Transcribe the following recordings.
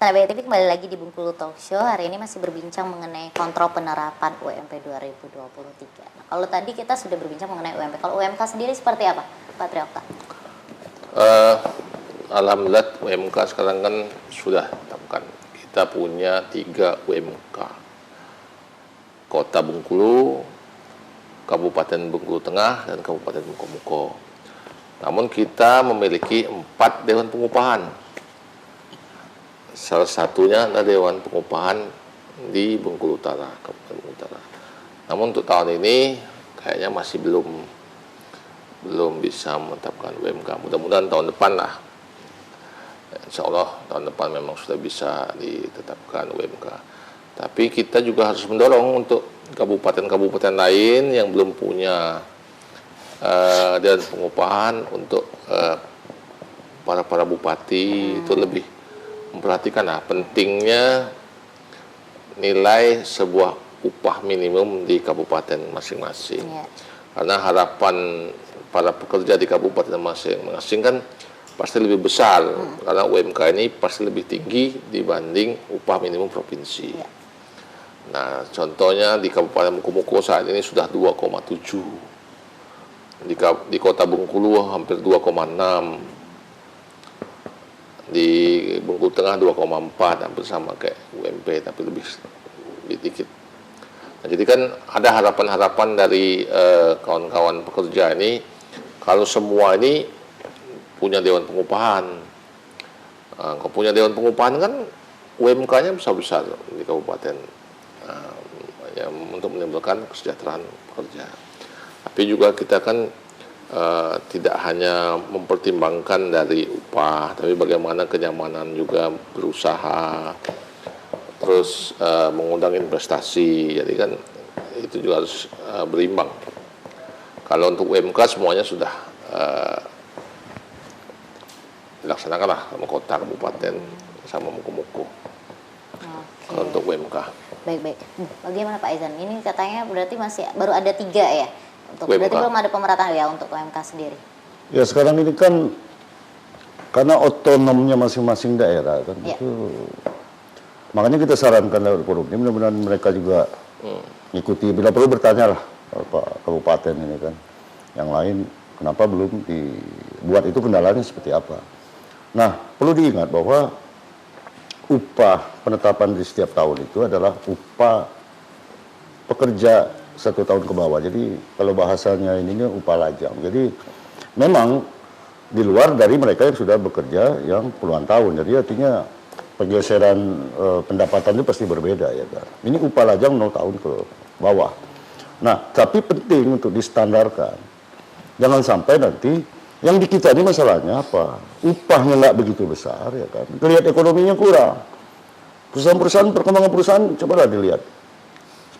Sahabat TV kembali lagi di Bengkulu Talk Show. Hari ini masih berbincang mengenai kontrol penerapan UMP 2023. Nah, kalau tadi kita sudah berbincang mengenai UMP. Kalau UMK sendiri seperti apa, Pak Triokta? Alhamdulillah UMK sekarang kan sudah tetapkan. Kita punya 3 UMK. Kota Bengkulu, Kabupaten Bengkulu Tengah, dan Kabupaten Muko-Muko. Namun kita memiliki 4 Dewan Pengupahan. Salah satunya adalah Dewan Pengupahan di Bengkulu Utara, Kabupaten Bengkulu Utara. Namun untuk tahun ini kayaknya masih belum bisa menetapkan UMK. Mudah-mudahan tahun depan lah. Insya Allah tahun depan memang sudah bisa ditetapkan UMK. Tapi kita juga harus mendorong untuk kabupaten-kabupaten lain yang belum punya Dewan Pengupahan untuk para bupati itu lebih memperhatikan pentingnya nilai sebuah upah minimum di kabupaten masing-masing. Karena harapan para pekerja di kabupaten masing-masing kan pasti lebih besar, karena UMK ini pasti lebih tinggi dibanding upah minimum provinsi. Nah, contohnya di Kabupaten Muko-Muko saat ini sudah 2,7. Di Kota Bengkulu hampir 2,6. Di Bengkulu Tengah 2,4, hampir sama kayak UMP tapi lebih dikit. Nah, jadi kan ada harapan-harapan dari kawan-kawan pekerja ini kalau semua ini punya Dewan Pengupahan. Kalau punya Dewan Pengupahan kan UMK-nya besar-besar di kabupaten ya, untuk menimbulkan kesejahteraan pekerja. Tapi juga kita kan tidak hanya mempertimbangkan dari upah, tapi bagaimana kenyamanan juga berusaha, terus mengundang investasi. Jadi kan itu juga harus berimbang. Kalau untuk UMK semuanya sudah dilaksanakan lah sama kota, kabupaten, sama Muko-Muko. Kalau untuk UMK. Baik. Bagaimana Pak Izan? Ini katanya berarti masih baru ada 3 ya? Berarti belum ada pemerataan ya untuk UMK sendiri? Ya sekarang ini kan karena otonomnya masing-masing daerah kan itu, makanya kita sarankan lewat forum ini mudah-mudahan mereka juga ikuti, bila perlu bertanya lah Pak Kabupaten ini kan yang lain kenapa belum dibuat, itu kendalanya seperti apa. Nah, perlu diingat bahwa upah penetapan di setiap tahun itu adalah upah pekerja 1 tahun ke bawah. Jadi kalau bahasanya ini upah lajang. Jadi memang di luar dari mereka yang sudah bekerja yang puluhan tahun. Jadi artinya pergeseran pendapatan itu pasti berbeda ya kan. Ini upah lajang 0 tahun ke bawah. Nah, tapi penting untuk distandarkan. Jangan sampai nanti yang di kita ini masalahnya apa? Upahnya nggak begitu besar ya kan. Lihat ekonominya kurang. Perusahaan-perusahaan, perkembangan perusahaan cobalah dilihat.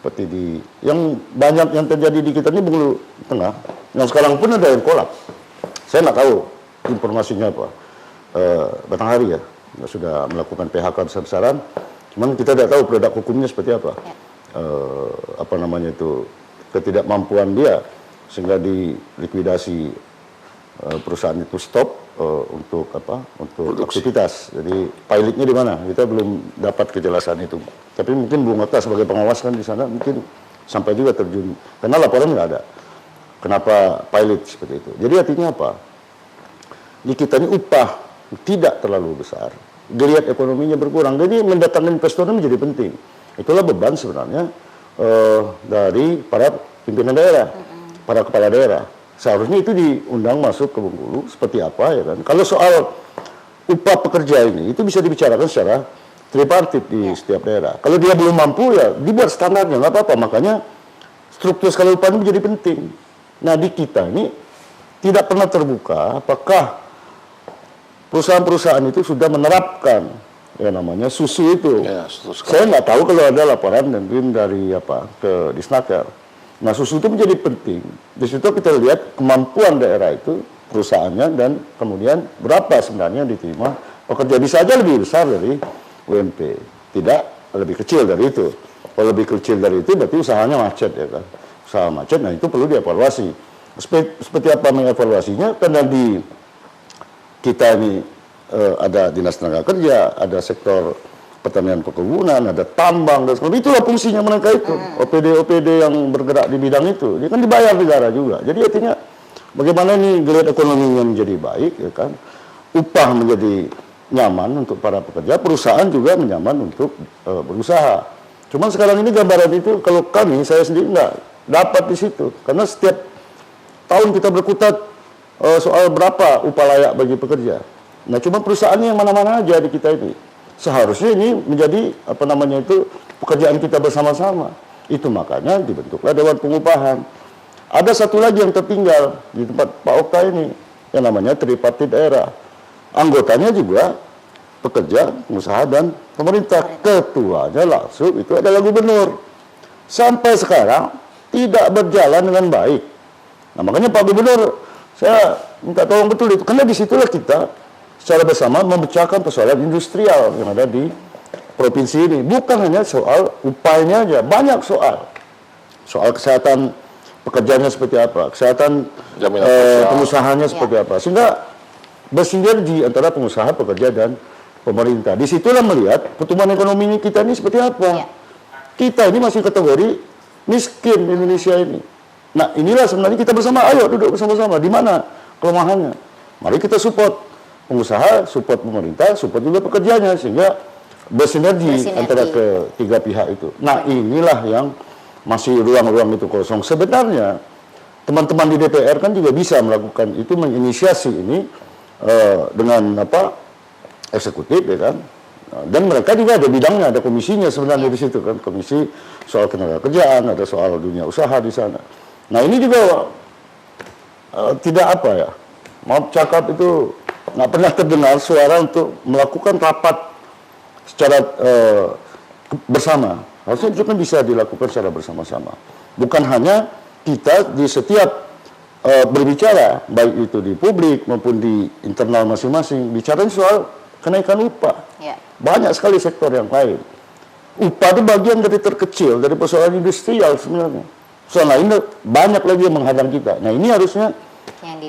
Seperti yang banyak yang terjadi di kita ini Bengkulu Tengah, yang sekarang pun ada yang kolap. Saya nggak tahu informasinya apa. Batanghari ya, sudah melakukan PHK besar-besaran. Cuman kita tidak tahu produk hukumnya seperti apa. Apa namanya itu, ketidakmampuan dia sehingga dilikuidasi perusahaan itu stop untuk aktivitas. Jadi pilotnya di mana? Kita belum dapat kejelasan itu. Tapi mungkin Bung Otta sebagai pengawas kan di sana mungkin sampai juga terjun, karena laporan nggak ada. Kenapa pilot seperti itu? Jadi artinya apa? Di kita ini upah tidak terlalu besar, geliat ekonominya berkurang. Jadi mendatangkan investor menjadi penting. Itulah beban sebenarnya dari para pimpinan daerah, para kepala daerah. Seharusnya itu diundang masuk ke Bengkulu seperti apa ya kan. Kalau soal upah pekerja ini itu bisa dibicarakan secara tripartit di setiap daerah. Kalau dia belum mampu ya dibuat standarnya, nggak apa-apa. Makanya struktur skala upah ini menjadi penting. Nah, di kita ini tidak pernah terbuka apakah perusahaan-perusahaan itu sudah menerapkan ya namanya susu itu. Ya, saya nggak tahu kalau ada laporan mungkin dari ke Disnaker. Nah, susu itu menjadi penting. Di situ kita lihat kemampuan daerah itu, perusahaannya, dan kemudian berapa sebenarnya diterima pekerja. Bisa aja lebih besar dari UMP, tidak lebih kecil dari itu. Kalau lebih kecil dari itu berarti usahanya macet ya kan. Usaha macet, nah itu perlu dievaluasi. Seperti apa mengevaluasinya? Karena di kita ini ada dinas tenaga kerja, ada sektor pertanian perkebunan, ada tambang dan sebagainya. Itulah fungsinya mereka itu. OPD-OPD yang bergerak di bidang itu, dia kan dibayar negara juga. Jadi artinya bagaimana ini geliat ekonominya menjadi baik, ya kan? Upah menjadi nyaman untuk para pekerja, perusahaan juga nyaman untuk berusaha. Cuman sekarang ini gambaran itu kalau kami, saya sendiri nggak dapat di situ, karena setiap tahun kita berkutat soal berapa upah layak bagi pekerja. Nah, cuma perusahaannya yang mana-mana aja di kita ini. Seharusnya ini menjadi apa namanya itu pekerjaan kita bersama-sama. Itu makanya dibentuklah Dewan Pengupahan. Ada satu lagi yang tertinggal di tempat Pak Okta ini, yang namanya tripartit daerah. Anggotanya juga pekerja, pengusaha, dan pemerintah. Ketuanya langsung itu adalah gubernur. Sampai sekarang tidak berjalan dengan baik. Nah, makanya Pak Gubernur, saya minta tolong betul itu, karena disitulah kita secara bersama memecahkan persoalan industrial yang ada di provinsi ini. Bukan hanya soal upahnya aja, banyak soal. Soal kesehatan pekerjanya seperti apa, kesehatan pengusahanya seperti apa. Sehingga bersinergi antara pengusaha, pekerja, dan pemerintah. Disitulah melihat pertumbuhan ekonomi kita ini seperti apa. Kita ini masih kategori miskin di Indonesia ini. Nah, inilah sebenarnya kita bersama, ayo duduk bersama-sama. Di mana kelemahannya? Mari kita support pengusaha, support pemerintah, support juga pekerjanya, sehingga bersinergi antara ketiga pihak itu. Nah, inilah yang masih ruang-ruang itu kosong. Sebenarnya teman-teman di DPR kan juga bisa melakukan itu, menginisiasi ini dengan eksekutif, ya kan. Dan mereka juga ada bidangnya, ada komisinya sebenarnya di situ kan, komisi soal ketenagakerjaan, ada soal dunia usaha di sana. Nah, ini juga tidak apa ya, maaf cakap itu nggak pernah terdengar suara untuk melakukan rapat secara bersama. Harusnya itu kan bisa dilakukan secara bersama-sama. Bukan hanya kita di setiap berbicara, baik itu di publik maupun di internal masing-masing, bicara soal kenaikan upah. Banyak sekali sektor yang lain. Upah itu bagian dari terkecil dari persoalan industrial sebenarnya. Soal lain banyak lagi yang menghadang kita. Nah, ini harusnya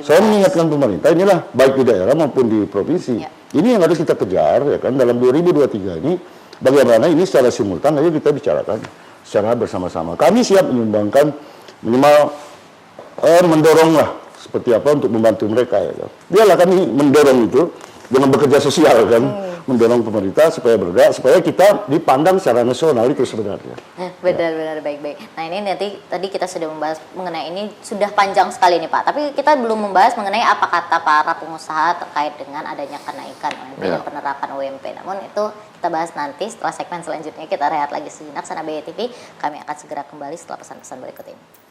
saya mengingatkan pemerintah, inilah baik di daerah maupun di provinsi. Ini yang harus kita kejar, ya kan, dalam 2023 ini. Bagaimana ini secara simultan ayo kita bicarakan secara bersama-sama. Kami siap menyumbangkan minimal mendoronglah seperti apa untuk membantu mereka, ya kan. Biarlah kami mendorong itu dengan bekerja sosial, kan, mendorong pemerintah supaya bergerak, supaya kita dipandang secara nasional, itu sebenarnya. Benar-benar baik-baik. Nah, ini nanti tadi kita sudah membahas mengenai ini, sudah panjang sekali nih Pak. Tapi kita belum membahas mengenai apa kata para pengusaha terkait dengan adanya kenaikan UMP dan penerapan UMP. Namun itu kita bahas nanti setelah segmen selanjutnya. Kita rehat lagi sejenak. Sana BYTV, kami akan segera kembali setelah pesan-pesan berikut ini.